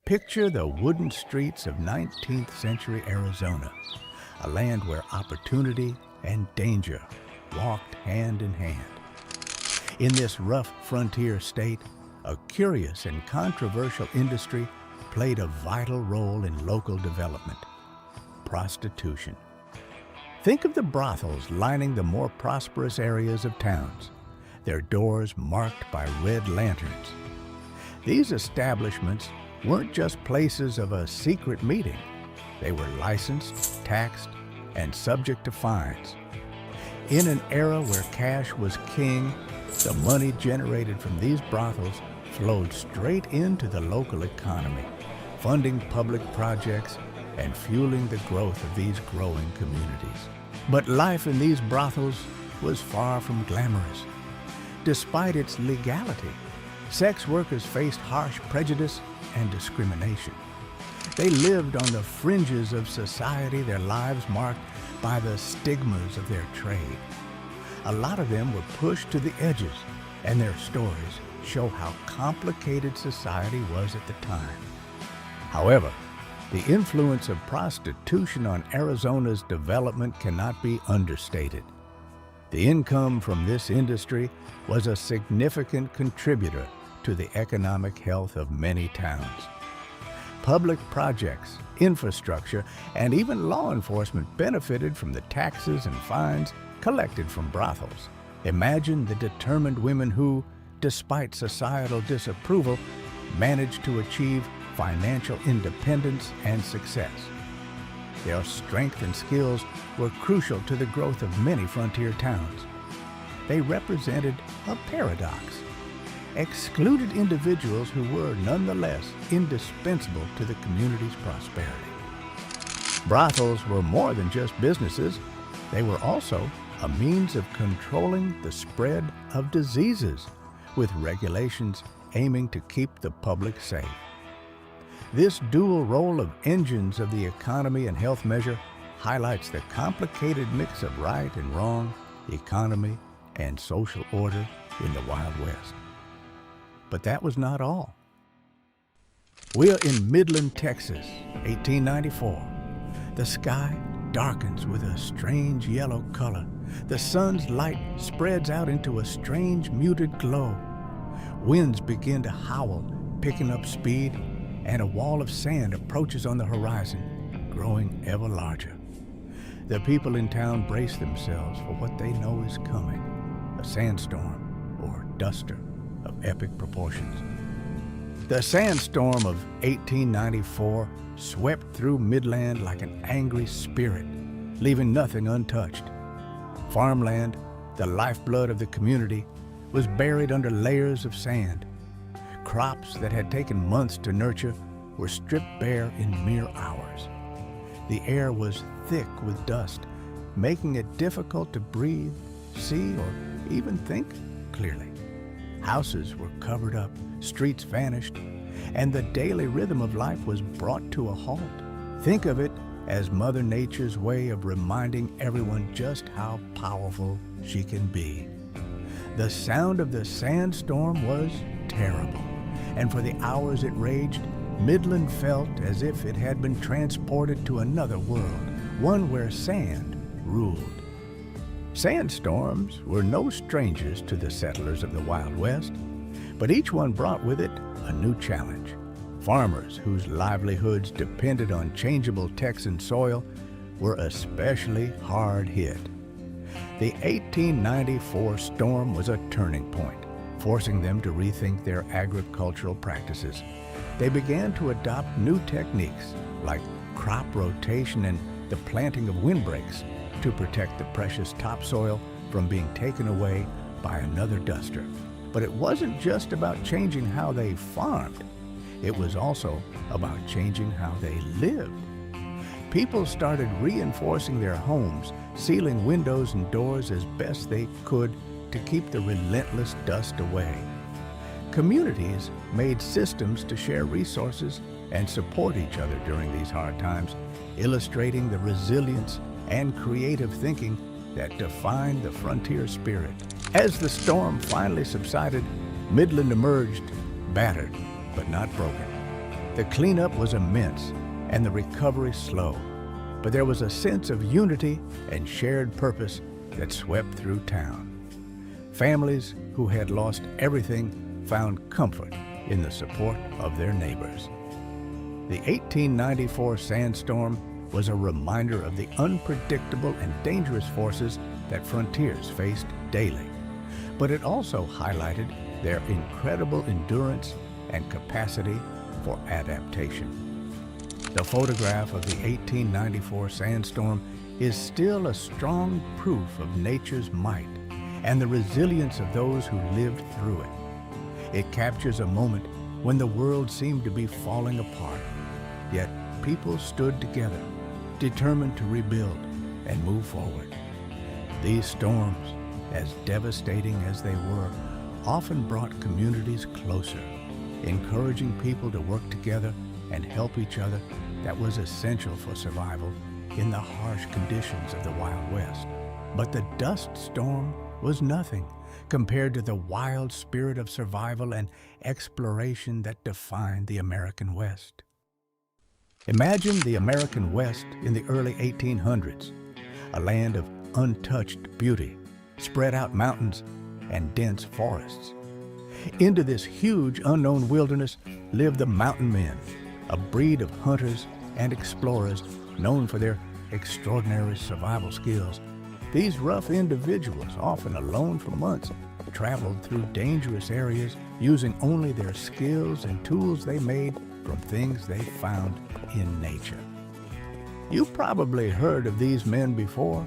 Picture the wooden streets of 19th century Arizona, a land where opportunity and danger walked hand in hand. In this rough frontier state, a curious and controversial industry played a vital role in local development: prostitution. Think of the brothels lining the more prosperous areas of towns, their doors marked by red lanterns. These establishments weren't just places of a secret meeting. They were licensed, taxed, and subject to fines. In an era where cash was king, the money generated from these brothels flowed straight into the local economy, funding public projects and fueling the growth of these growing communities. But life in these brothels was far from glamorous. Despite its legality, sex workers faced harsh prejudice and discrimination. They lived on the fringes of society, their lives marked by the stigmas of their trade. A lot of them were pushed to the edges, and their stories show how complicated society was at the time. However, the influence of prostitution on Arizona's development cannot be understated. The income from this industry was a significant contributor to the economic health of many towns. Public projects, infrastructure, and even law enforcement benefited from the taxes and fines collected from brothels. Imagine the determined women who, despite societal disapproval, managed to achieve financial independence and success. Their strength and skills were crucial to the growth of many frontier towns. They represented a paradox: excluded individuals who were nonetheless indispensable to the community's prosperity. Brothels were more than just businesses. They were also a means of controlling the spread of diseases, with regulations aiming to keep the public safe. This dual role of engines of the economy and health measure highlights the complicated mix of right and wrong, economy, and social order in the Wild West. But that was not all. We're in Midland, Texas, 1894. The sky darkens with a strange yellow color. The sun's light spreads out into a strange muted glow. Winds begin to howl, picking up speed, and a wall of sand approaches on the horizon, growing ever larger. The people in town brace themselves for what they know is coming: a sandstorm or duster of epic proportions. The sandstorm of 1894 swept through Midland like an angry spirit, leaving nothing untouched. Farmland, the lifeblood of the community, was buried under layers of sand. Crops that had taken months to nurture were stripped bare in mere hours. The air was thick with dust, making it difficult to breathe, see, or even think clearly. Houses were covered up, streets vanished, and the daily rhythm of life was brought to a halt. Think of it as Mother Nature's way of reminding everyone just how powerful she can be. The sound of the sandstorm was terrible, and for the hours it raged, Midland felt as if it had been transported to another world, one where sand ruled. Sandstorms were no strangers to the settlers of the Wild West, but each one brought with it a new challenge. Farmers whose livelihoods depended on changeable Texan soil were especially hard hit. The 1894 storm was a turning point, forcing them to rethink their agricultural practices. They began to adopt new techniques like crop rotation and the planting of windbreaks to protect the precious topsoil from being taken away by another duster. But it wasn't just about changing how they farmed. It was also about changing how they lived. People started reinforcing their homes, sealing windows and doors as best they could to keep the relentless dust away. Communities made systems to share resources and support each other during these hard times, illustrating the resilience and creative thinking that defined the frontier spirit. As the storm finally subsided, Midland emerged battered but not broken. The cleanup was immense and the recovery slow, but there was a sense of unity and shared purpose that swept through town. Families who had lost everything found comfort in the support of their neighbors. The 1894 sandstorm was a reminder of the unpredictable and dangerous forces that frontiers faced daily, but it also highlighted their incredible endurance and capacity for adaptation. The photograph of the 1894 sandstorm is still a strong proof of nature's might and the resilience of those who lived through it. It captures a moment when the world seemed to be falling apart, yet people stood together, determined to rebuild and move forward. These storms, as devastating as they were, often brought communities closer, encouraging people to work together and help each other. That was essential for survival in the harsh conditions of the Wild West. But the dust storm was nothing compared to the wild spirit of survival and exploration that defined the American West. Imagine the American West in the early 1800s, a land of untouched beauty, spread out mountains, and dense forests. Into this huge unknown wilderness lived the mountain men, a breed of hunters and explorers known for their extraordinary survival skills. These rough individuals, often alone for months, traveled through dangerous areas using only their skills and tools they made from things they found in nature. You've probably heard of these men before,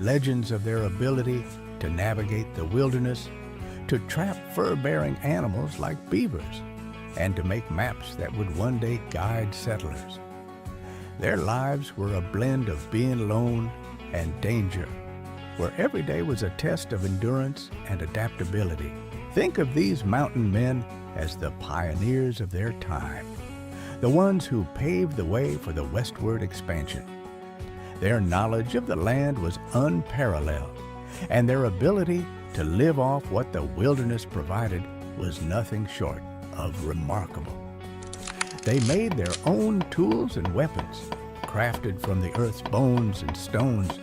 legends of their ability to navigate the wilderness, to trap fur-bearing animals like beavers, and to make maps that would one day guide settlers. Their lives were a blend of being alone and danger, where every day was a test of endurance and adaptability. Think of these mountain men as the pioneers of their time, the ones who paved the way for the westward expansion. Their knowledge of the land was unparalleled, and their ability to live off what the wilderness provided was nothing short of remarkable. They made their own tools and weapons, crafted from the earth's bones and stones,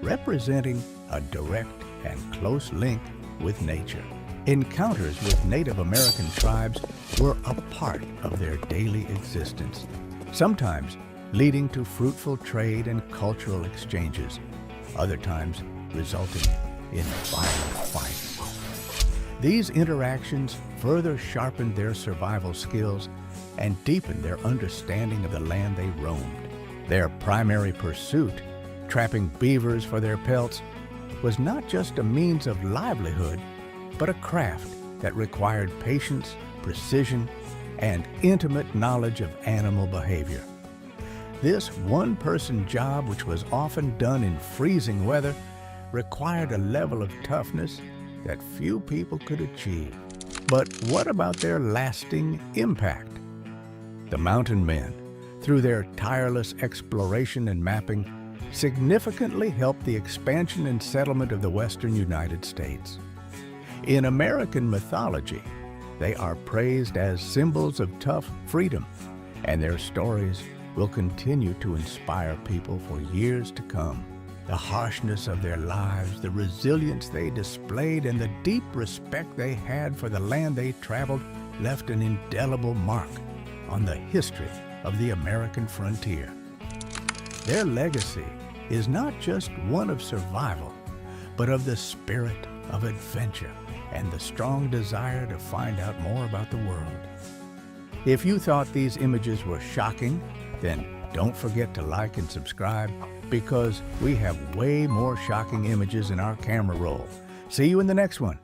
representing a direct and close link with nature. Encounters with Native American tribes were a part of their daily existence, sometimes leading to fruitful trade and cultural exchanges, other times resulting in violent fights. These interactions further sharpened their survival skills and deepened their understanding of the land they roamed. Their primary pursuit, trapping beavers for their pelts, was not just a means of livelihood, but a craft that required patience, precision, and intimate knowledge of animal behavior. This one-person job, which was often done in freezing weather, required a level of toughness that few people could achieve. But what about their lasting impact? The mountain men, through their tireless exploration and mapping, significantly helped the expansion and settlement of the western United States. In American mythology, they are praised as symbols of tough freedom, and their stories will continue to inspire people for years to come. The harshness of their lives, the resilience they displayed, and the deep respect they had for the land they traveled left an indelible mark on the history of the American frontier. Their legacy is not just one of survival, but of the spirit of adventure and the strong desire to find out more about the world. If you thought these images were shocking, then don't forget to like and subscribe, because we have way more shocking images in our camera roll. See you in the next one.